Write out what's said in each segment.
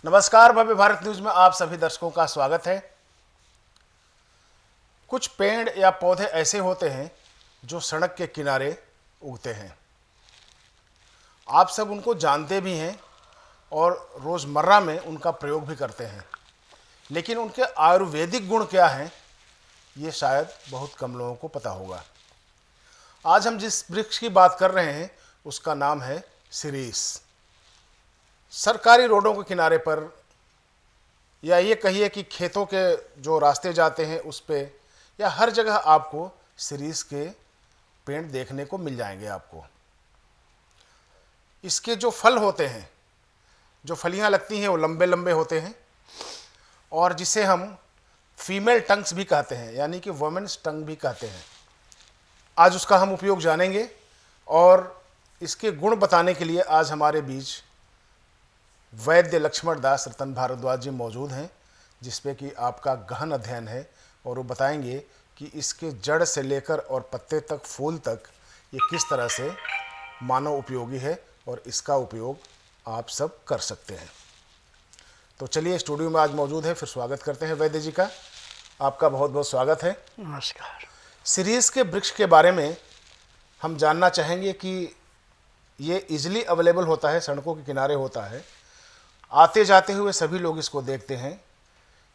नमस्कार, भव्य भारत न्यूज में आप सभी दर्शकों का स्वागत है। कुछ पेड़ या पौधे ऐसे होते हैं जो सड़क के किनारे उगते हैं। आप सब उनको जानते भी हैं और रोज़मर्रा में उनका प्रयोग भी करते हैं, लेकिन उनके आयुर्वेदिक गुण क्या हैं ये शायद बहुत कम लोगों को पता होगा। आज हम जिस वृक्ष की बात कर रहे हैं उसका नाम है शिरीष। सरकारी रोडों के किनारे पर या ये कहिए कि खेतों के जो रास्ते जाते हैं उस पे या हर जगह आपको शिरीष के पेड़ देखने को मिल जाएंगे। आपको इसके जो फल होते हैं, जो फलियां लगती हैं, वो लंबे लंबे होते हैं और जिसे हम फीमेल टंग्स भी कहते हैं, यानी कि वुमेन्स टंग भी कहते हैं। आज उसका हम उपयोग जानेंगे और इसके गुण बताने के लिए आज हमारे बीच वैद्य लक्ष्मण दास रतन भारद्वाज जी मौजूद हैं, जिसपे कि आपका गहन अध्ययन है और वो बताएंगे कि इसके जड़ से लेकर और पत्ते तक, फूल तक ये किस तरह से मानव उपयोगी है और इसका उपयोग आप सब कर सकते हैं। तो चलिए, स्टूडियो में आज मौजूद है, फिर स्वागत करते हैं वैद्य जी का। आपका बहुत बहुत स्वागत है। नमस्कार। शिरीष के वृक्ष के बारे में हम जानना चाहेंगे कि ये इजीली अवेलेबल होता है, सड़कों के किनारे होता है, आते जाते हुए सभी लोग इसको देखते हैं,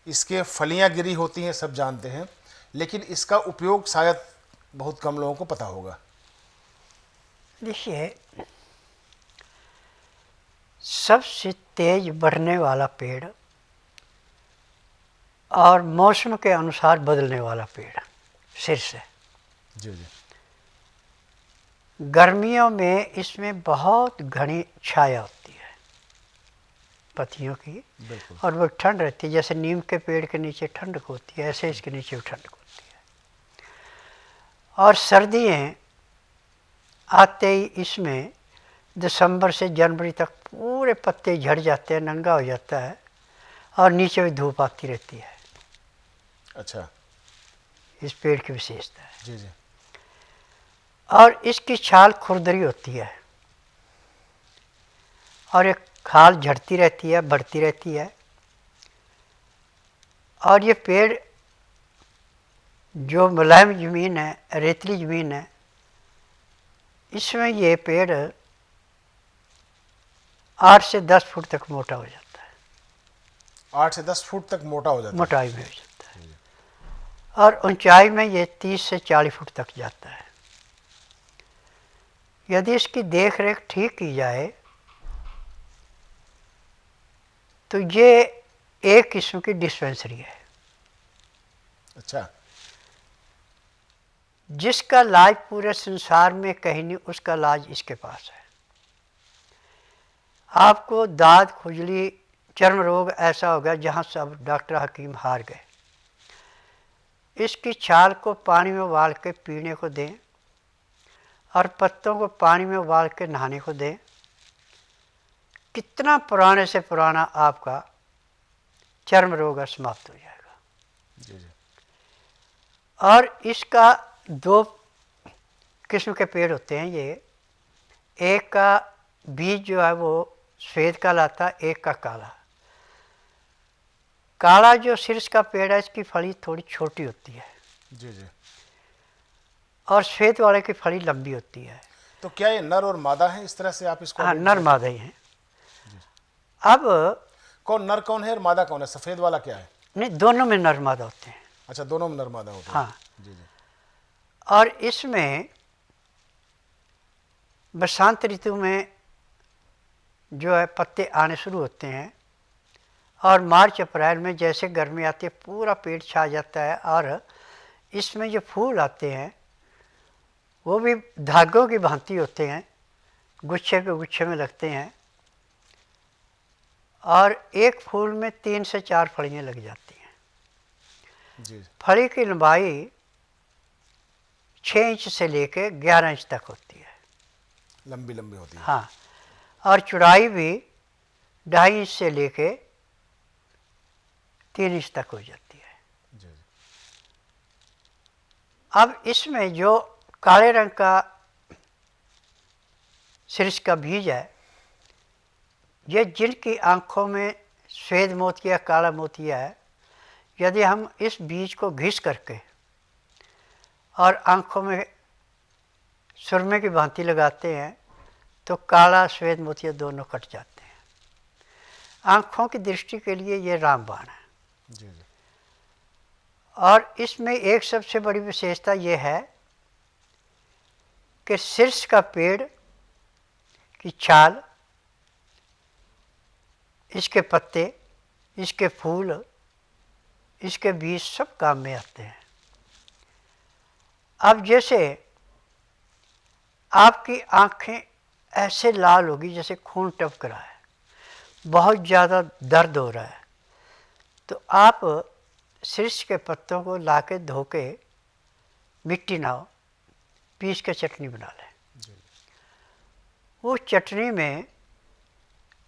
इसके फलियां गिरी होती हैं, सब जानते हैं, लेकिन इसका उपयोग शायद बहुत कम लोगों को पता होगा। देखिए, सबसे तेज बढ़ने वाला पेड़ और मौसम के अनुसार बदलने वाला पेड़ शीर्ष है। जी जी। गर्मियों में इसमें बहुत घनी छाया होती है पत्तियों की, बिल्कुल। और वो ठंड रहती है। जैसे नीम के पेड़ के नीचे ठंडक होती है, ऐसे इसके नीचे भी ठंडक होती है। और सर्दियाँ आते ही इसमें दिसंबर से जनवरी तक पूरे पत्ते झड़ जाते हैं, नंगा हो जाता है और नीचे भी धूप आती रहती है। अच्छा। इस पेड़ की विशेषता है। जी जी। और इसकी छाल खुरदरी होती है और एक खाल झड़ती रहती है, बढ़ती रहती है। और ये पेड़ जो मुलायम ज़मीन है, रेतली ज़मीन है, इसमें ये पेड़ 8 से 10 फुट तक मोटा हो जाता है। 8 से 10 फुट तक मोटा हो जाता है। मोटाई में हो जाता है। और ऊंचाई में ये 30 से 40 फुट तक जाता है। यदि इसकी देख रेख ठीक की जाए तो ये एक किस्म की डिस्पेंसरी है। अच्छा। जिसका इलाज पूरे संसार में कहीं नहीं, उसका इलाज इसके पास है। आपको दाद, खुजली, चर्म रोग ऐसा हो गया जहाँ सब डॉक्टर हकीम हार गए, इसकी छाल को पानी में उबाल के पीने को दें और पत्तों को पानी में उबाल के नहाने को दें। कितना पुराने से पुराना आपका चर्म रोग समाप्त हो जाएगा। जी जी। और इसका 2 किस्म के पेड़ होते हैं। ये एक का बीज जो है वो श्वेत का लाता, एक का काला। काला जो शीर्ष का पेड़ है, इसकी फली थोड़ी छोटी होती है। जी जी। और श्वेत वाले की फली लंबी होती है। तो क्या ये नर और मादा है, इस तरह से आप इसको? हाँ, नर मादा ही हैं। अब कौन नर कौन है और मादा कौन है? सफ़ेद वाला क्या है? नहीं, दोनों में नर मादा होते हैं। अच्छा, दोनों में नर मादा होते हैं। हाँ। जी जी। और इसमें बसंत ऋतु में जो है पत्ते आने शुरू होते हैं और मार्च अप्रैल में जैसे गर्मी आती है पूरा पेड़ छा जाता है। और इसमें जो फूल आते हैं वो भी धागों की भांति होते हैं, गुच्छे के गुच्छे में लगते हैं और एक फूल में 3 से 4 फलियाँ लग जाती हैं। जी। फली की लंबाई 6 इंच से लेकर 11 इंच तक होती है। लंबी लंबी होती है। हाँ। और चौड़ाई भी 2.5 इंच से लेके 3 इंच तक हो जाती है। जी जी। अब इसमें जो काले रंग का शीर्ष का बीज है, ये जिनकी आँखों में श्वेत मोतिया काला मोतिया है, यदि हम इस बीज को घिस करके और आँखों में सुरमे की भांति लगाते हैं तो काला श्वेत मोतिया दोनों कट जाते हैं। आँखों की दृष्टि के लिए ये रामबाण है। जी जी। और इसमें एक सबसे बड़ी विशेषता ये है कि शीर्ष का पेड़ की छाल, इसके पत्ते, इसके फूल, इसके बीज सब काम में आते हैं। अब जैसे आपकी आँखें ऐसे लाल होगी जैसे खून टपक रहा है, बहुत ज़्यादा दर्द हो रहा है, तो आप शीर्ष के पत्तों को लाके धो के, मिट्टी ना हो, पीस के चटनी बना लें। उस चटनी में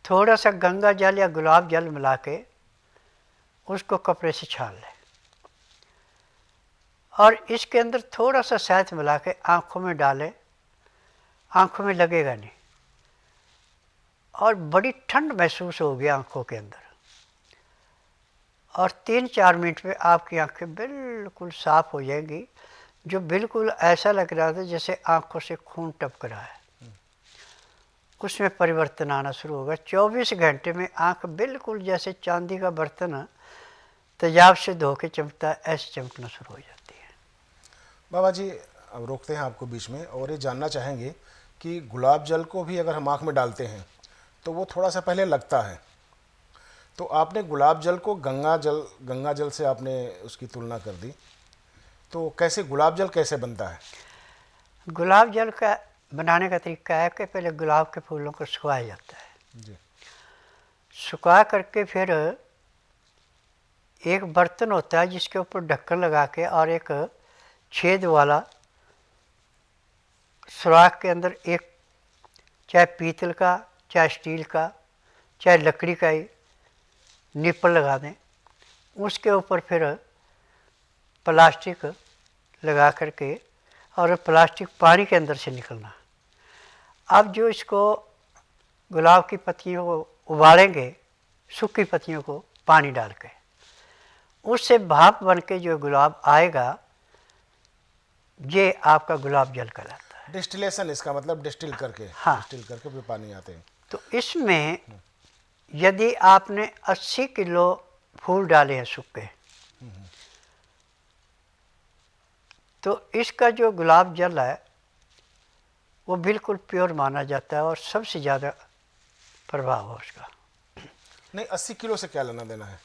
थोड़ा सा गंगा जल या गुलाब जल मिला के उसको कपड़े से छान लें और इसके अंदर थोड़ा सा शहद मिला के आँखों में डालें। आँखों में लगेगा नहीं और बड़ी ठंड महसूस होगी आँखों के अंदर, और 3-4 मिनट में आपकी आँखें बिल्कुल साफ़ हो जाएंगी, जो बिल्कुल ऐसा लग रहा था जैसे आँखों से खून टपक रहा है। उसमें परिवर्तन आना शुरू होगा। 24 घंटे में आँख बिल्कुल जैसे चांदी का बर्तन तेजाब से धो के चमकता है, ऐसे चमकना शुरू हो जाती है। बाबा जी, अब रोकते हैं आपको बीच में और ये जानना चाहेंगे कि गुलाब जल को भी अगर हम आँख में डालते हैं तो वो थोड़ा सा पहले लगता है, तो आपने गुलाब जल को गंगा जल से आपने उसकी तुलना कर दी, तो कैसे गुलाब जल कैसे बनता है? गुलाब जल का बनाने का तरीका है कि पहले गुलाब के फूलों को सुखाया जाता है जी। सुखा करके फिर एक बर्तन होता है जिसके ऊपर ढक्कन लगा के और एक छेद वाला सुराख के अंदर एक, चाहे पीतल का, चाहे स्टील का, चाहे लकड़ी का ही निप्पल लगा दें। उसके ऊपर फिर प्लास्टिक लगा करके, और प्लास्टिक पानी के अंदर से निकलना। अब जो इसको गुलाब की पत्तियों को उबालेंगे, सूखी पत्तियों को पानी डाल के, उससे भाप बन के जो गुलाब आएगा, ये आपका गुलाब जल कहलाता है। डिस्टिलेशन, इसका मतलब डिस्टिल करके। हाँ। डिस्टिल करके फिर पानी आते हैं। तो इसमें यदि आपने 80 किलो फूल डाले हैं सूखे, तो इसका जो गुलाब जल है वो बिल्कुल प्योर माना जाता है और सबसे ज़्यादा प्रभाव है उसका। नहीं, 80 किलो से क्या लेना देना है?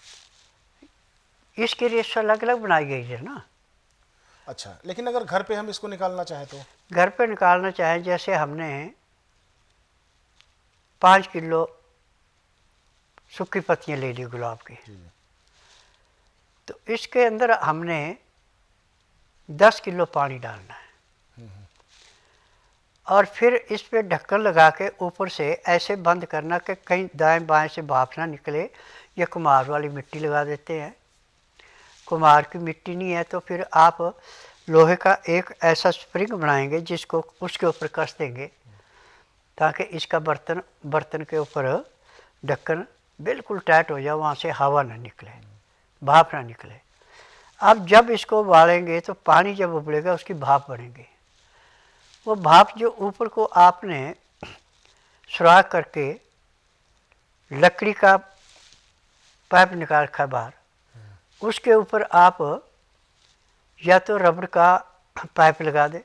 इसकी रेशो अलग अलग बनाई गई है ना। अच्छा, लेकिन अगर घर पे हम इसको निकालना चाहें तो? घर पे निकालना चाहें, जैसे हमने 5 किलो सूखी पत्तियाँ ले ली गुलाब की, तो इसके अंदर हमने 10 किलो पानी डालना है और फिर इस पे ढक्कन लगा के ऊपर से ऐसे बंद करना कि कहीं दाएं बाएं से भाप ना निकले। या कुम्हार वाली मिट्टी लगा देते हैं। कुम्हार की मिट्टी नहीं है तो फिर आप लोहे का एक ऐसा स्प्रिंग बनाएंगे जिसको उसके ऊपर कस देंगे, ताकि इसका बर्तन के ऊपर ढक्कन बिल्कुल टाइट हो जाए, वहाँ से हवा ना निकले, भाप ना निकले। अब जब इसको उबालेंगे तो पानी जब उबलेगा उसकी भाप बनेगी। वो भाप जो ऊपर को आपने सुराख करके लकड़ी का पाइप निकाल रखा बाहर, उसके ऊपर आप या तो रबड़ का पाइप लगा दें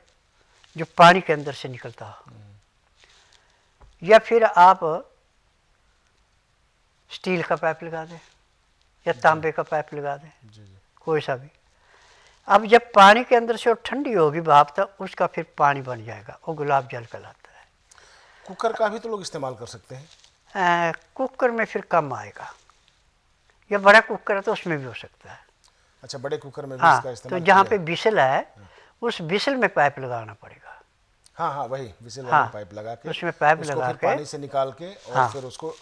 जो पानी के अंदर से निकलता हो, या फिर आप स्टील का पाइप लगा दें या तांबे का पाइप लगा दें, कोई सा भी। अब जब पानी के अंदर से वो ठंडी होगी भाप, तब उसका फिर पानी बन जाएगा, वो गुलाब जल कहलाता है। कुकर का भी तो लोग इस्तेमाल कर सकते हैं। कुकर में फिर कम आएगा, या बड़ा कुकर है तो उसमें भी हो सकता है। अच्छा, बड़े कुकर में भी हाँ, इसका इस्तेमाल तो जहाँ किया पे बिसल है उस बिसल में पाइप लगाना पड़ेगा। हाँ हाँ, वही विसिल वाला हाँ, पाइप लगा के उसमें पाइप उसको लगा फिर के, पानी से निकाल के और हाँ, फिर उसको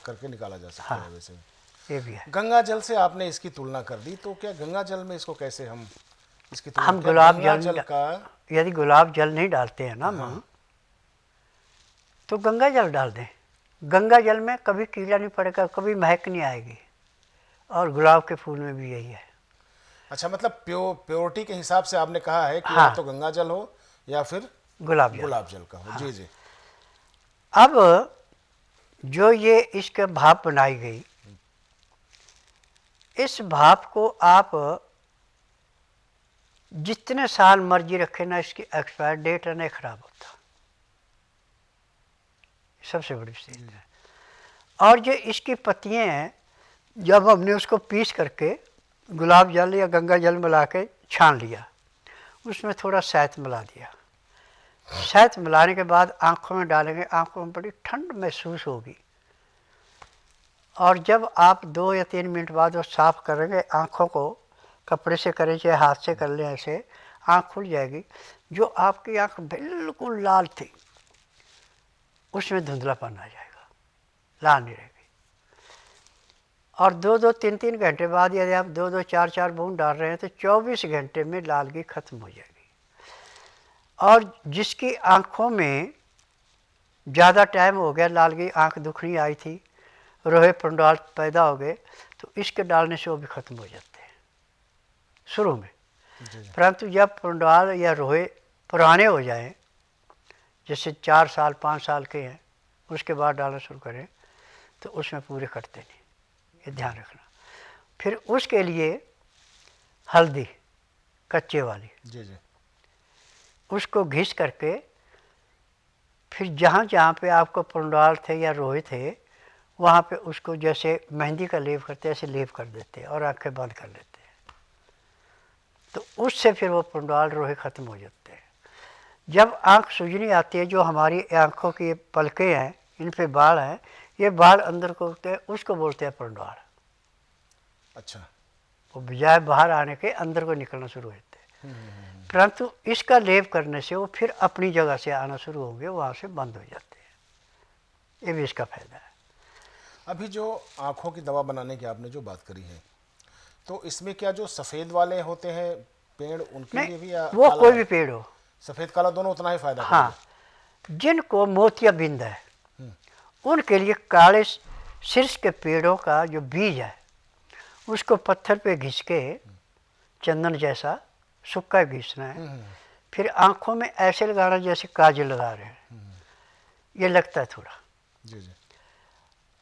करके निकाला जा सकता है। वैसे ये भी है। गंगा जल से आपने इसकी तुलना कर दी, तो क्या गंगा जल में इसको कैसे हम इसकी तुलना? हम क्या गुलाब गंगा जल जल का यदि गुलाब जल नहीं डालते हैं ना माँ, तो गंगा जल डाल दें। गंगा जल में कभी कीड़ा नहीं पड़ेगा, कभी महक नहीं आएगी, और गुलाब के फूल में भी यही है। अच्छा, मतलब प्योरिटी के हिसाब से आपने कहा है कि या हाँ, तो गंगा जल हो या फिर गुलाब जल। गुलाब जल का हो। जी जी। अब जो ये इसके भाप बनाई गई, इस भाप को आप जितने साल मर्जी रखें ना, इसकी एक्सपायर डेट नहीं खराब होता, सबसे बड़ी चीज़ है। और जो इसकी पत्तियाँ हैं, जब हमने उसको पीस करके गुलाब जल या गंगा जल मिला के छान लिया, उसमें थोड़ा शहद मिला दिया, शहद मिलाने के बाद आँखों में डालेंगे, आँखों में बड़ी ठंड महसूस होगी। और जब आप 2 या 3 मिनट बाद वो साफ़ करेंगे आँखों को, कपड़े से करें चाहे हाथ से कर लें, ऐसे आँख खुल जाएगी। जो आपकी आँख बिल्कुल लाल थी उसमें धुंधलापन आ जाएगा, लाल नहीं रहेगी। और 2-2, 3-3 घंटे बाद यदि आप 2-2, 4-4 बूंद डाल रहे हैं तो 24 घंटे में लालगी खत्म हो जाएगी। और जिसकी आँखों में ज़्यादा टाइम हो गया, लालगी, आँख दुखनी आई थी, रोहे पुंडाल पैदा हो गए, तो इसके डालने से वो भी खत्म हो जाते हैं शुरू में। परंतु जब पुंडाल या रोहे पुराने हो जाएं, जैसे 4 साल 5 साल के हैं, उसके बाद डालना शुरू करें तो उसमें पूरे कटते नहीं, ये ध्यान रखना। फिर उसके लिए हल्दी कच्चे वाली, जी जी। उसको घिस करके फिर जहाँ जहाँ पे आपको पुंडाल थे या रोहे थे वहाँ पे उसको जैसे मेहंदी का लेप करते हैं ऐसे लेप कर देते हैं और आंखें बंद कर लेते हैं, तो उससे फिर वो पुंडाल रोहे ख़त्म हो जाते हैं। जब आँख सूजनी आती है, जो हमारी आँखों की पलकें हैं, इन पे बाल हैं, ये बाल अंदर को होते हैं, उसको बोलते हैं पुंडाल। अच्छा। वो बजाय बाहर आने के अंदर को निकलना शुरू होते हैं। परंतु इसका लेप करने से वो फिर अपनी जगह से आना शुरू होंगे, वहाँ से बंद हो जाते हैं। ये भी इसका फ़ायदा है। अभी जो आँखों की दवा बनाने की आपने जो बात करी है, तो इसमें क्या जो सफ़ेद वाले होते हैं पेड़ उनके लिए नहीं, भी, या वो काला कोई भी वाला? पेड़ हो, सफ़ेद काला दोनों उतना ही फ़ायदा हाँ, करेंगे। जिनको मोतियाबिंद है उनके लिए काले शीर्ष के पेड़ों का जो बीज है उसको पत्थर पे घिस के, चंदन जैसा सूखा घिसना है, फिर आँखों में ऐसे लगाना जैसे काजल लगा रहे हैं, ये लगता है थोड़ा, जी जी।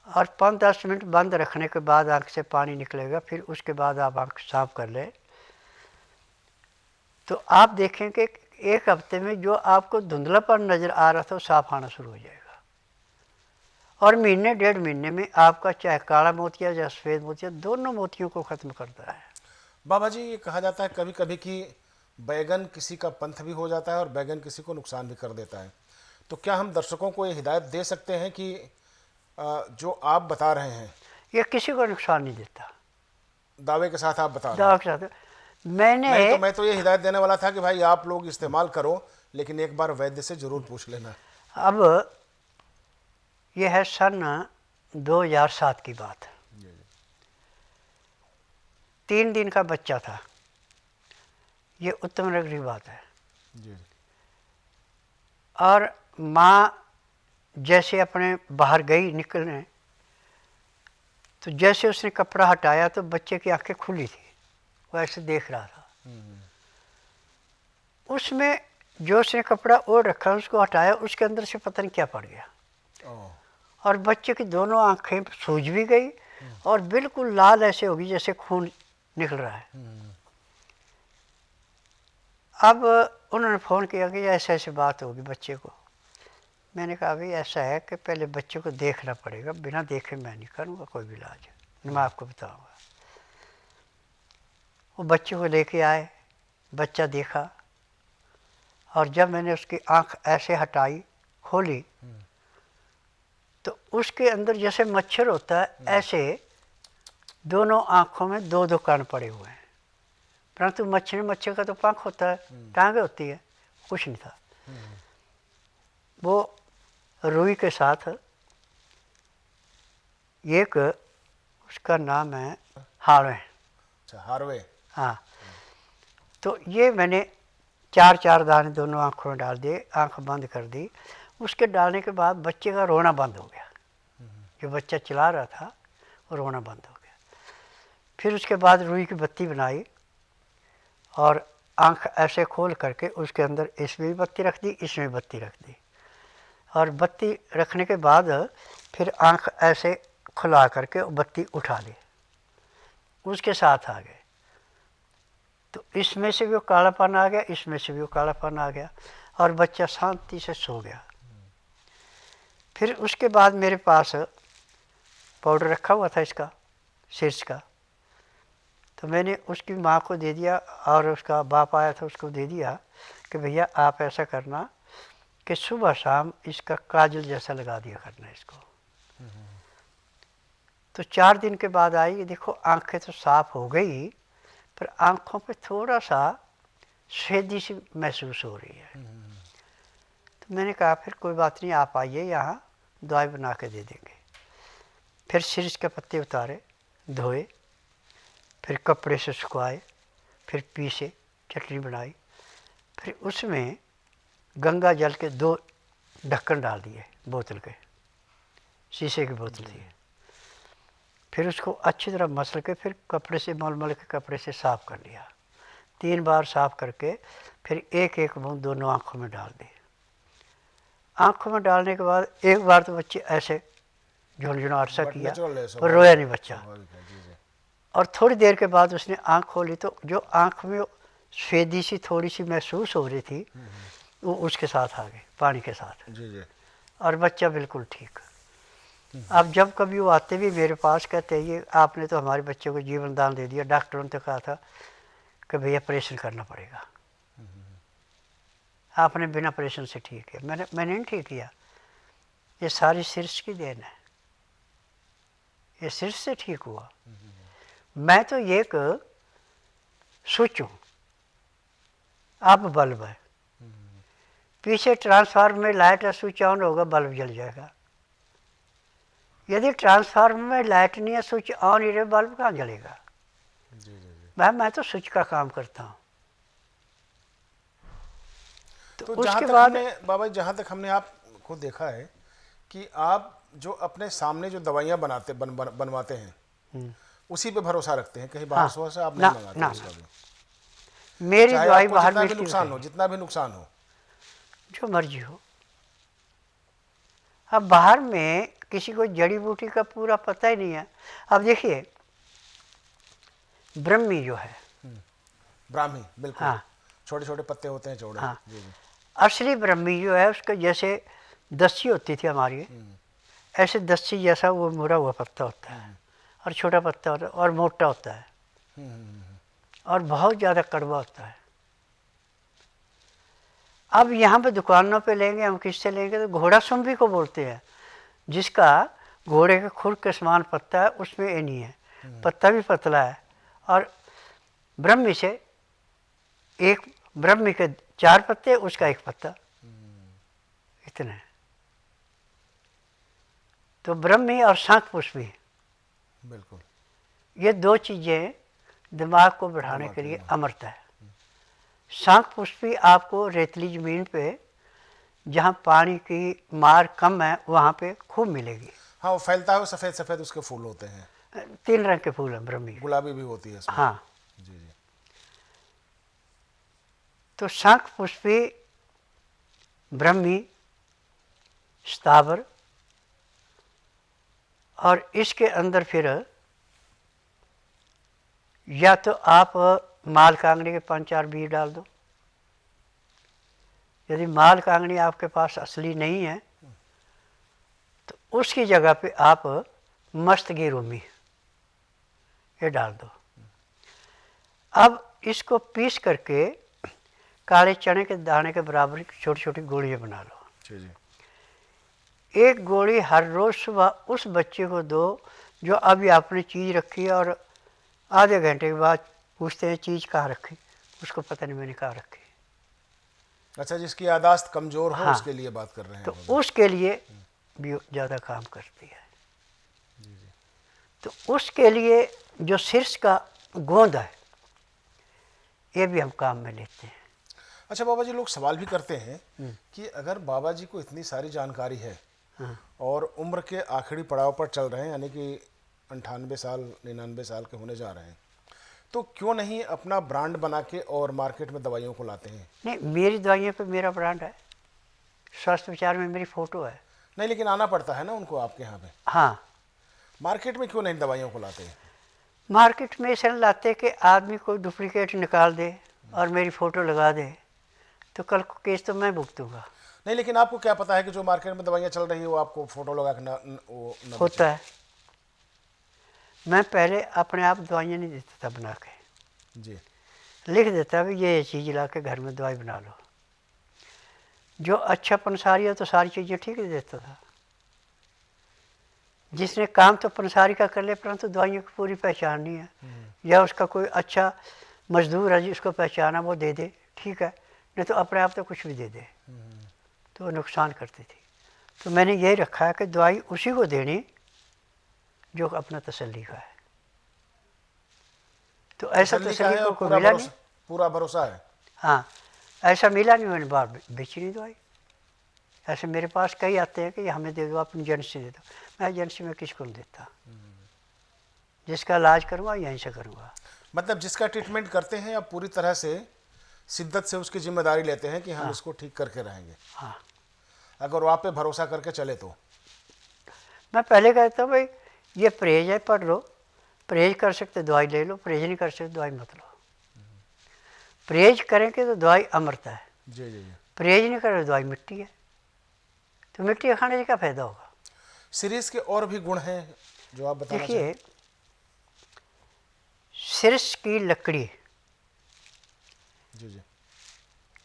और 5-10 मिनट बंद रखने के बाद आँख से पानी निकलेगा। फिर उसके बाद आप आँख साफ कर लें तो आप देखेंगे कि 1 हफ्ते में जो आपको धुंधलापन नज़र आ रहा था वो साफ आना शुरू हो जाएगा। और महीने 1.5 महीने में आपका चाहे काला मोतिया या सफ़ेद मोतिया, दोनों मोतियों को ख़त्म करता है। बाबा जी, ये कहा जाता है कभी कभी कि बैगन किसी का पंथ भी हो जाता है और बैगन किसी को नुकसान भी कर देता है, तो क्या हम दर्शकों को ये हिदायत दे सकते हैं कि जो आप बता रहे हैं, ये किसी को नुकसान नहीं देता, दावे के साथ आप बता रहे दवा हैं? के साथ। मैंने मैं तो ये हिदायत देने वाला था कि भाई आप लोग इस्तेमाल करो, लेकिन एक बार वैद्य से जरूर पूछ लेना। अब ये है सन 2007 की बात, 3 दिन का बच्चा था, ये उत्तम नगर की बात है। जी। और माँ जैसे अपने बाहर गई निकलने, तो जैसे उसने कपड़ा हटाया तो बच्चे की आंखें खुली थी, वो ऐसे देख रहा था। उसमें जो उसने कपड़ा ओढ़ रखा उसको हटाया, उसके अंदर से पता नहीं क्या पड़ गया, और बच्चे की दोनों आंखें सूज भी गई और बिल्कुल लाल ऐसे होगी जैसे खून निकल रहा है। अब उन्होंने फ़ोन किया कि ऐसे ऐसे बात होगी बच्चे को। मैंने कहा भाई ऐसा है कि पहले बच्चे को देखना पड़ेगा, बिना देखे मैं नहीं करूँगा कोई भी इलाज, मैं आपको बताऊँगा। वो बच्चे को लेके आए, बच्चा देखा, और जब मैंने उसकी आँख ऐसे हटाई, खोली, तो उसके अंदर जैसे मच्छर होता है ऐसे दोनों आँखों में 2-2 कान पड़े हुए हैं। परंतु मच्छर का तो पंख होता है, टांगे होती है, कुछ नहीं था। वो रुई के साथ एक, उसका नाम है हारवे। अच्छा, हारवे। हाँ, तो ये मैंने 4-4 दाने दोनों आँखों में डाल दिए, आँख बंद कर दी। उसके डालने के बाद बच्चे का रोना बंद हो गया। जो बच्चा चिल्ला रहा था वो रोना बंद हो गया। फिर उसके बाद रुई की बत्ती बनाई और आँख ऐसे खोल करके उसके अंदर इसमें भी बत्ती रख दी, इसमें भी बत्ती रख दी, और बत्ती रखने के बाद फिर आँख ऐसे खुला करके बत्ती उठा ली, उसके साथ आ गए। तो इसमें से भी वो कालापन आ गया, इसमें से भी वो कालापन आ गया, और बच्चा शांति से सो गया। फिर उसके बाद मेरे पास पाउडर रखा हुआ था इसका, शीर्ष का, तो मैंने उसकी माँ को दे दिया और उसका बाप आया था उसको दे दिया कि भैया आप ऐसा करना कि सुबह शाम इसका काजल जैसा लगा दिया करना इसको। तो 4 दिन के बाद आई, देखो आंखें तो साफ हो गई पर आँखों पे थोड़ा सा सेधी सी महसूस हो रही है। तो मैंने कहा फिर कोई बात नहीं, आप आइए यहाँ दवाई बना के दे देंगे। फिर शीर्ष के पत्ते उतारे, धोए, फिर कपड़े से सुखाए, फिर पीसे, चटनी बनाई, फिर उसमें गंगा जल के 2 ढक्कन डाल दिए बोतल के, शीशे की बोतल थी। फिर उसको अच्छी तरह मसल के फिर कपड़े से मल के कपड़े से साफ़ कर लिया। 3 बार साफ़ करके फिर एक एक बूंद दोनों आँखों में डाल दी। आँखों में डालने के बाद एक बार तो बच्चे ऐसे झुनझुनाहट सा किया पर रोया नहीं बच्चा। और थोड़ी देर के बाद उसने आँख खोली तो जो आँख में स्वेदी सी थोड़ी सी महसूस हो रही थी वो उसके साथ आ गई, पानी के साथ। और बच्चा बिल्कुल ठीक। अब जब कभी वो आते भी मेरे पास कहते ये आपने तो हमारे बच्चे को जीवन दान दे दिया, डॉक्टरों ने तो कहा था कि भैया ऑपरेशन करना पड़ेगा, आपने बिना ऑपरेशन से ठीक है। मैंने नहीं ठीक किया, ये सारी शीर्ष की देन है, ये शीर्ष से ठीक हुआ। मैं तो एक स्विच हूँ, आप बल्ब है, पीछे ट्रांसफार्मर में लाइट का स्विच ऑन होगा बल्ब जल जाएगा। यदि ट्रांसफार्मर में लाइट नहीं है, स्विच ऑन ही रहे, बल्ब कहाँ जलेगा। भाई मैं तो स्विच का काम करता हूँ। तो उसके बाद बाबा जहाँ तक हमने आपको देखा है कि आप जो अपने सामने जो दवाइयाँ बनवाते हैं उसी पे भरोसा रखते हैं, कहीं बाहर से आप नहीं मंगाते उसका भी। मेरी दवाई बाहर जितना भी नुकसान हो, जितना भी नुकसान हो, जो मर्जी हो। अब बाहर में किसी को जड़ी बूटी का पूरा पता ही नहीं है। अब देखिए ब्रह्मी जो है, ब्राह्मी, बिल्कुल, हाँ, छोटे छोटे पत्ते होते हैं चौड़े। हाँ, असली ब्रह्मी जो है उसका जैसे दस्सी होती थी हमारी, ऐसे दस्सी जैसा वो मुड़ा हुआ पत्ता होता है और छोटा पत्ता होता है और मोटा होता है और बहुत ज़्यादा कड़वा होता है। अब यहाँ पे दुकानों पे लेंगे हम, किससे लेंगे तो घोड़ा सुम्भी को बोलते हैं, जिसका घोड़े के खुर के समान पत्ता है, उसमें ये नहीं है, पत्ता भी पतला है। और ब्रह्मी से एक ब्रह्मी के 4 पत्ते, उसका 1 पत्ता, इतने। तो ब्रह्मी और शांख पुष्पी, बिल्कुल, ये 2 चीज़ें दिमाग को बढ़ाने के लिए अमृत है। शांख पुष्पी आपको रेतली ज़मीन पे जहाँ पानी की मार कम है वहाँ पे खूब मिलेगी। हाँ, वो फैलता है, वो सफ़ेद सफ़ेद उसके फूल होते हैं, 3 रंग के फूल हैं ब्रह्मी, गुलाबी भी होती है इसमें। हाँ जी जी। तो शांख पुष्पी, ब्रह्मी, स्थावर, और इसके अंदर फिर या तो आप माल कांगड़ी के 5-4 बीज डाल दो। यदि माल कांगड़ी आपके पास असली नहीं है तो उसकी जगह पे आप मस्तगी रूमी ये डाल दो। अब इसको पीस करके काले चने के दाने के बराबर छोटी छोटी गोलियां बना लो। जी जी। 1 गोली हर रोज़ सुबह उस बच्चे को दो जो अभी आपने चीज़ रखी है और आधे घंटे के बाद पूछते हैं चीज़ कहाँ रखी, उसको पता नहीं मैंने कहाँ रखी। अच्छा, जिसकी यादाश्त कमज़ोर हो, हाँ, उसके लिए बात कर रहे हैं। तो उसके लिए भी ज़्यादा काम करती है। जी जी। तो उसके लिए जो शीर्ष का गोंद है ये भी हम काम में लेते हैं। अच्छा बाबा जी, लोग सवाल भी करते हैं कि अगर बाबा जी को इतनी सारी जानकारी है और उम्र के आखिरी पड़ाव पर चल रहे हैं, यानी कि 98 साल 99 साल के होने जा रहे हैं, तो क्यों नहीं अपना ब्रांड बना के और मार्केट में दवाइयों को लाते हैं? नहीं, मेरी दवाइयों पे मेरा ब्रांड है, स्वास्थ्य विचार में मेरी फ़ोटो है। नहीं, लेकिन आना पड़ता है ना उनको आपके यहाँ पे। हाँ, मार्केट में क्यों नहीं दवाइयों को लाते हैं? मार्केट में इसलिए लाते कि आदमी कोई डुप्लीकेट निकाल दे और मेरी फ़ोटो लगा दे तो कल को केस तो मैं भुगतूंगा। नहीं, लेकिन आपको क्या पता है कि जो मार्केट में दवाइयाँ चल रही है वो आपको फोटो लगा के वो न होता है। मैं पहले अपने आप दवाइयाँ नहीं देता था बना के, जी। लिख देता भी ये चीज़ ला के घर में दवाई बना लो। जो अच्छा पंसारी हो तो सारी चीज़ें ठीक ही देता था। जिसने काम तो पंसारी का कर ले परंतु दवाइयों की पूरी पहचान नहीं है, या उसका कोई अच्छा मजदूर है जिसको पहचाना वो दे दे, ठीक है, नहीं तो अपने आप तो कुछ भी दे दे तो वो नुकसान करती थी। तो मैंने यही रखा है कि दवाई उसी को देनी जो अपना तसल्ली का है। तो ऐसा तसल्ली है को और कोई मिला नहीं। पूरा भरोसा है। हाँ, ऐसा मिला नहीं, मैंने बार बेची नहीं दवाई। ऐसे मेरे पास कई आते हैं कि हमें दे दो, अपनी एजेंसी दे दो। मैं एजेंसी में किसको नहीं देता, जिसका इलाज करूँगा यहीं से करूँगा। मतलब जिसका ट्रीटमेंट करते हैं आप पूरी तरह से शिद्दत से उसकी जिम्मेदारी लेते हैं कि हम इसको ठीक करके रहेंगे। हाँ, अगर वो आप पे भरोसा करके चले तो। मैं पहले कहता हूँ भाई ये परहेज है, पढ़ लो, परहेज कर सकते दवाई ले लो, परहेज नहीं कर सकते दवाई मत लो। परहेज करेंगे तो दवाई अमृत है, जी जी जी। परहेज नहीं करें दवाई मिट्टी है, तो मिट्टी खाने से क्या फायदा होगा। सीरीज के और भी गुण हैं जो आप बताना चाहें? देखिए, सिरस की लकड़ी जी जी।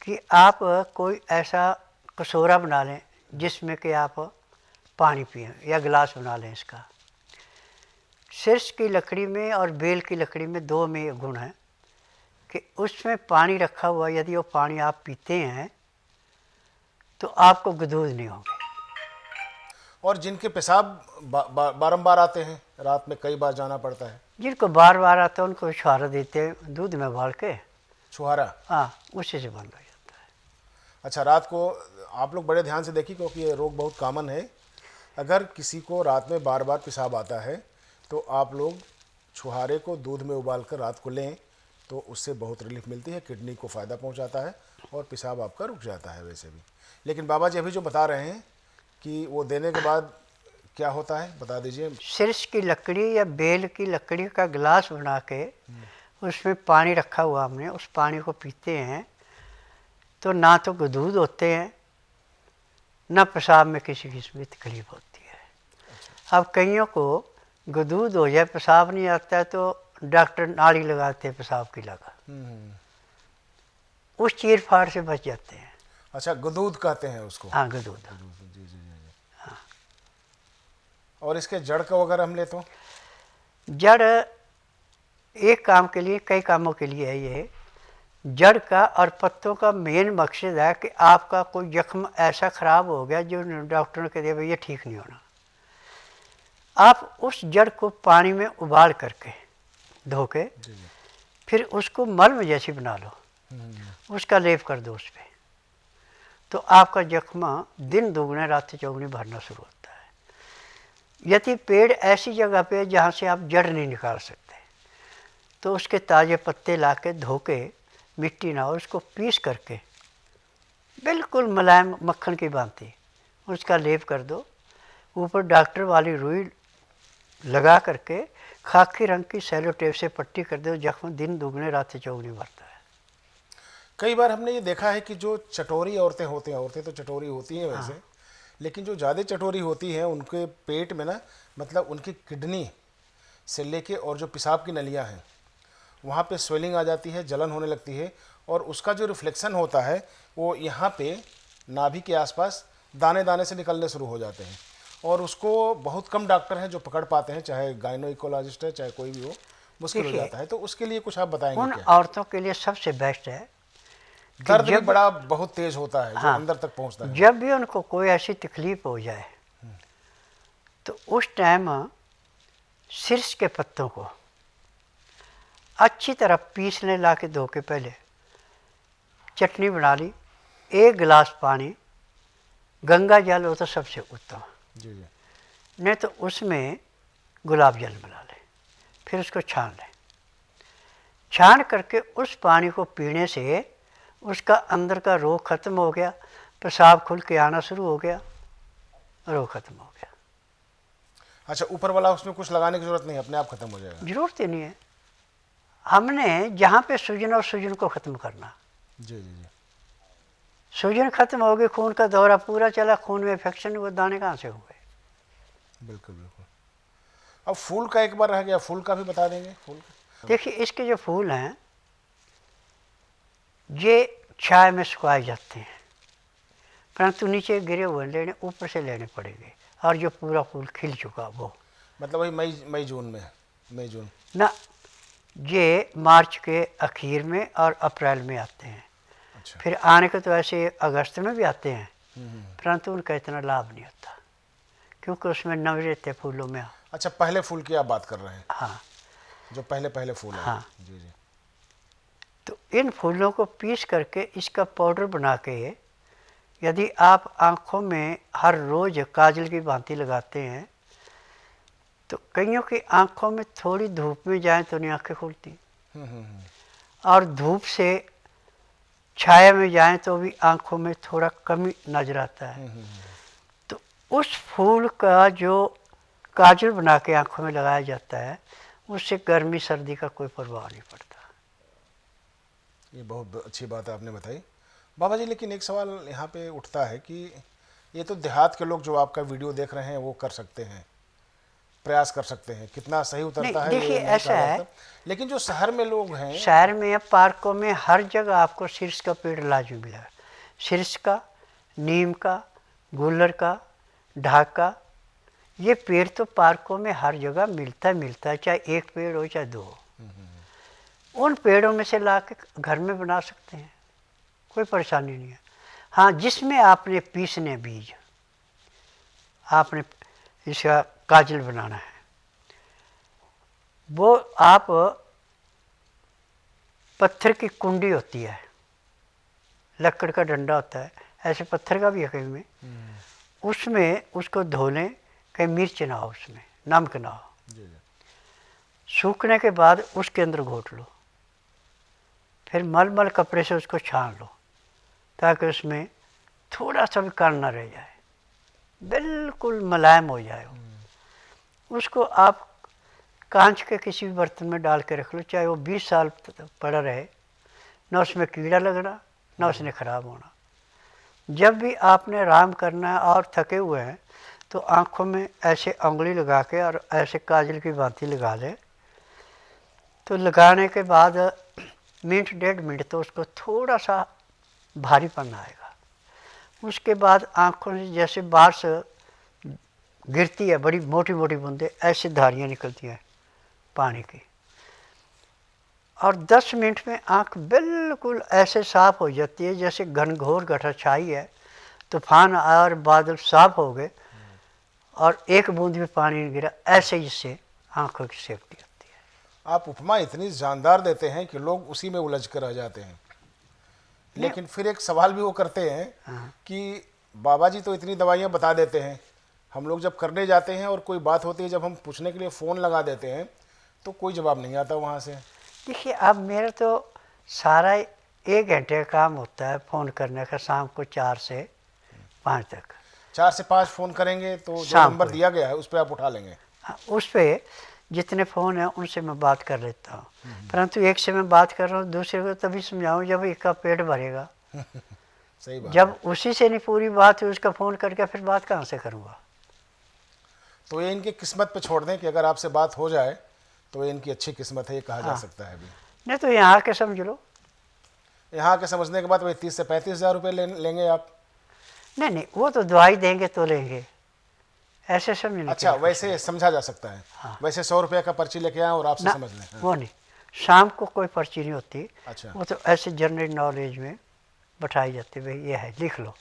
कि आप कोई ऐसा कटोरा बना लें जिसमें कि आप पानी पिएं या गिलास बना लें इसका। सिरस की लकड़ी में और बेल की लकड़ी में दो में ये गुण है कि उसमें पानी रखा हुआ, यदि वो पानी आप पीते हैं तो आपको गदूद नहीं होंगे। और जिनके पेशाब बारंबार आते हैं, रात में कई बार जाना पड़ता है, जिनको बार बार आता है उनको छुहारा देते हैं दूध में उबाल के, छुहारा। हाँ, उसी से बंद हो जाता है। अच्छा, रात को आप लोग बड़े ध्यान से देखिए क्योंकि ये रोग बहुत कॉमन है। अगर किसी को रात में बार बार पेशाब आता है तो आप लोग छुहारे को दूध में उबाल कर रात को लें तो उससे बहुत रिलीफ मिलती है, किडनी को फ़ायदा पहुंचाता है और पेशाब आपका रुक जाता है वैसे भी। लेकिन बाबा जी अभी जो बता रहे हैं कि वो देने के बाद क्या होता है, बता दीजिए। सिरस की लकड़ी या बेल की लकड़ी का गिलास बना के उसमें पानी रखा हुआ हमने, उस पानी को पीते हैं तो ना तो गदूद होते हैं ना पेशाब में किसी किस्म की तकलीफ होती है। अब कईयों को गदूद हो जाए, पेशाब नहीं आता है तो डॉक्टर नाड़ी लगाते हैं पेशाब की लगा, उस चीर फाड़ से बच जाते हैं। अच्छा, गदूद कहते हैं उसको। हाँ, गदूद। जी जी जी जी। हाँ। और इसके जड़ का वगैरह हम ले तो जड़ एक काम के लिए, कई कामों के लिए है ये। जड़ का और पत्तों का मेन मकसद है कि आपका कोई जख्म ऐसा ख़राब हो गया जो डॉक्टर ने कह दिया भाई ये ठीक नहीं होना, आप उस जड़ को पानी में उबाल करके धो के फिर उसको मलम जैसी बना लो, उसका लेप कर दो उस पर, तो आपका जख्म दिन दुगने रात चौगुनी भरना शुरू होता है। यदि पेड़ ऐसी जगह पे जहाँ से आप जड़ नहीं निकाल सकते तो उसके ताज़े पत्ते ला के धो के, मिट्टी ना हो, उसको पीस करके बिल्कुल मुलायम मक्खन की भांति उसका लेप कर दो, ऊपर डॉक्टर वाली रुई लगा करके खाकी रंग की सेलो टेप से पट्टी कर दो, जख्म दिन दुगने रात चौगुनी भरता है। कई बार हमने ये देखा है कि जो चटोरी औरतें होती हैं, औरतें तो चटोरी होती हैं वैसे, लेकिन जो ज़्यादा चटोरी होती हैं उनके पेट में ना, मतलब उनकी किडनी से लेके और जो पेशाब की नलियां हैं वहाँ पे स्वेलिंग आ जाती है, जलन होने लगती है और उसका जो रिफ्लेक्शन होता है वो यहाँ पे नाभि के आसपास दाने दाने से निकलने शुरू हो जाते हैं और उसको बहुत कम डॉक्टर हैं जो पकड़ पाते हैं, चाहे गायनोइकोलॉजिस्ट है चाहे कोई भी हो, मुश्किल हो जाता है। तो उसके लिए कुछ आप बताएंगे उन क्या? औरतों के लिए सबसे बेस्ट है, दर्द भी बड़ा बहुत तेज होता है जो अंदर तक पहुंचता है। जब भी उनको कोई ऐसी तकलीफ हो जाए तो उस टाइम सिरस के पत्तों को अच्छी तरह पीसने ला के धो के पहले चटनी बना ली, 1 गिलास पानी, गंगा जल हो तो सबसे उत्तम, जी जी। नहीं तो उसमें गुलाब जल मिला लें, फिर उसको छान लें। छान करके उस पानी को पीने से उसका अंदर का रोग खत्म हो गया, पेशाब खुल के आना शुरू हो गया, रोग खत्म हो गया। अच्छा, ऊपर वाला उसमें कुछ लगाने की जरूरत नहीं, अपने आप खत्म हो जाएगा? जरूरत ही नहीं है। हमने जहाँ पे सूजन और सूजन को ख़त्म करना। जी जी जी। सूजन खत्म हो गई, खून का दौरा पूरा चला, खून में इन्फेक्शन हुआ, दाने कहाँ से हुए? बिल्कुल बिल्कुल। अब फूल का एक बार रह गया, फूल का भी बता देंगे? फूल का देखिए, इसके जो फूल हैं ये छाया में सुखाए जाते हैं, परंतु नीचे गिरे हुए लेने, ऊपर से लेने पड़ेंगे। और जो पूरा फूल खिल चुका वो, मतलब वही मई मई जून में, मई जून? ना, ये मार्च के आखिर में और अप्रैल में आते हैं। अच्छा। फिर आने के तो ऐसे अगस्त में भी आते हैं, परंतु उनका इतना लाभ नहीं होता, क्योंकि उसमें नमी रहते फूलों में। अच्छा, पहले फूल की आप बात कर रहे हैं? हाँ जो पहले पहले फूल है? हाँ। जी जी। तो इन फूलों को पीस करके इसका पाउडर बना के यदि आप आँखों में हर रोज़ काजल की भांति लगाते हैं तो कईयों की आँखों में थोड़ी धूप में जाए तो नहीं आँखें खुलती, और धूप से छाया में जाए तो भी आँखों में थोड़ा कमी नजर आता है। तो उस फूल का जो काजल बना के आँखों में लगाया जाता है, उससे गर्मी सर्दी का कोई प्रभाव नहीं पड़ता। ये बहुत अच्छी बात आपने बताई बाबा जी। लेकिन एक सवाल यहाँ पे उठता है कि ये तो देहात के लोग जो आपका वीडियो देख रहे हैं वो कर सकते हैं, प्रयास कर सकते हैं, कितना सही उतरता नहीं, है देखिए, ये नहीं ऐसा कहा जा है, सकता। लेकिन जो शहर में लोग हैं, शहर में या पार्कों में हर जगह आपको शीर्ष का पेड़ लाजमी मिलेगा। शीर्ष का, नीम का, गुल्लर का, ढाक का, ये पेड़ तो पार्कों में हर जगह मिलता है, चाहे एक पेड़ हो चाहे दो हो। उन पेड़ों में से ला के घर में बना सकते हैं, कोई परेशानी नहीं है। हाँ, जिसमें आपने पीसने बीज, आपने इसका काजल बनाना है, वो आप पत्थर की कुंडी होती है, लकड़ का डंडा होता है, ऐसे पत्थर का भी है कहीं में, उसमें उसको धो लें, कहीं मिर्च ना हो, उसमें नमक ना हो। सूखने के बाद उसके अंदर घोट लो, फिर मलमल कपड़े से उसको छान लो, ताकि उसमें थोड़ा सा भी कण ना रह जाए, बिल्कुल मुलायम हो जाए वो। उसको आप कांच के किसी भी बर्तन में डाल के रख लो, चाहे वो 20 साल पड़ा रहे, ना उसमें कीड़ा लगना, ना उसने ख़राब होना। जब भी आपने आराम करना है और थके हुए हैं तो आँखों में ऐसे उंगली लगा के और ऐसे काजल की भांति लगा लें। तो लगाने के बाद मिनट 1.5 मिनट तो उसको थोड़ा सा भारीपन आएगा। उसके बाद आँखों से जैसे बारिश गिरती है, बड़ी मोटी मोटी बूंदें, ऐसे धारियाँ निकलती हैं पानी की, और 10 मिनट में आँख बिल्कुल ऐसे साफ़ हो जाती है जैसे घनघोर गठर छाई है, तूफान आया और बादल साफ हो गए और एक बूंद भी पानी नहीं गिरा, ऐसे ही इससे आँखों की सेफ्टी होती है। आप उपमा इतनी जानदार देते हैं कि लोग उसी में उलझ कर रह जाते हैं। लेकिन फिर एक सवाल भी वो करते हैं कि बाबा जी तो इतनी दवाइयाँ बता देते हैं, हम लोग जब करने जाते हैं और कोई बात होती है, जब हम पूछने के लिए फ़ोन लगा देते हैं तो कोई जवाब नहीं आता वहाँ से। देखिए, अब मेरा तो सारा 1 घंटे का काम होता है फ़ोन करने का, शाम को 4 से 5 तक। 4 से 5 फ़ोन करेंगे तो जो शाम नंबर को। दिया गया है उस पर आप उठा लेंगे? हाँ, उस पर जितने फ़ोन हैं उनसे मैं बात कर लेता हूँ, परंतु एक से मैं बात कर रहा हूँ, दूसरे को तभी समझाऊँ जब एक का पेट भरेगा। सही बात जब है। उसी से नहीं पूरी बात हुई, उसका फ़ोन करके फिर बात कहाँ से करूँगा? तो ये इनकी किस्मत पे छोड़ दें कि अगर आपसे बात हो जाए तो ये इनकी अच्छी किस्मत है, ये कहा जा सकता है अभी। नहीं तो यहाँ के समझ लो। यहाँ के समझने के बाद वही 30 से 35 हज़ार रुपये लेंगे आप? नहीं नहीं, वो तो दवाई देंगे तो लेंगे, ऐसे समझ। अच्छा, वैसे समझा जा सकता है। हाँ। वैसे 100 रुपये का पर्ची लेके आए और आपसे समझ लें? हाँ। वो नहीं, शाम को कोई पर्ची नहीं होती। अच्छा। वो तो ऐसे जनरल नॉलेज में बैठाई जाती, भाई ये है, लिख लो।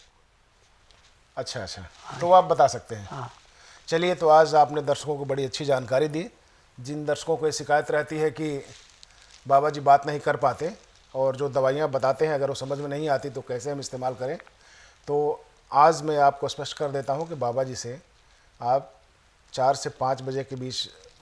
अच्छा अच्छा। हाँ। तो आप बता सकते हैं। हाँ। चलिए, तो आज आपने दर्शकों को बड़ी अच्छी जानकारी दी। जिन दर्शकों को ये शिकायत रहती है कि बाबा जी बात नहीं कर पाते और जो दवाइयाँ बताते हैं अगर वो समझ में नहीं आती तो कैसे हम इस्तेमाल करें, तो आज मैं आपको स्पष्ट कर देता हूँ कि बाबा जी से आप 4 से 5 बजे के बीच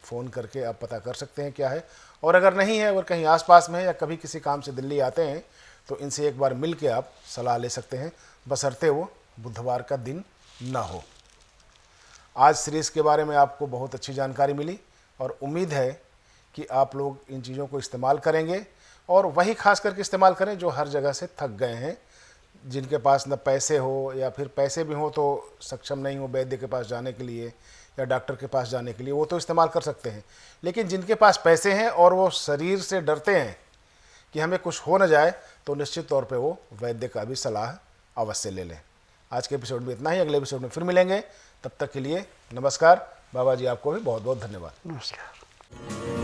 फ़ोन करके आप पता कर सकते हैं क्या है। और अगर नहीं है, अगर कहीं आसपास में है या कभी किसी काम से दिल्ली आते हैं तो इनसे एक बार मिल के आप सलाह ले सकते हैं, बशर्ते वो बुधवार का दिन ना हो। आज सीरीज़ के बारे में आपको बहुत अच्छी जानकारी मिली और उम्मीद है कि आप लोग इन चीज़ों को इस्तेमाल करेंगे, और वही खास करके इस्तेमाल करें जो हर जगह से थक गए हैं, जिनके पास न पैसे हो या फिर पैसे भी हो तो सक्षम नहीं हो वैद्य के पास जाने के लिए या डॉक्टर के पास जाने के लिए, वो तो इस्तेमाल कर सकते हैं। लेकिन जिनके पास पैसे हैं और वो शरीर से डरते हैं कि हमें कुछ हो न जाए, तो निश्चित तौर पे वो वैद्य का भी सलाह अवश्य ले लें। आज के एपिसोड में इतना ही, अगले एपिसोड में फिर मिलेंगे। तब तक के लिए नमस्कार। बाबा जी आपको भी बहुत बहुत धन्यवाद। नमस्कार।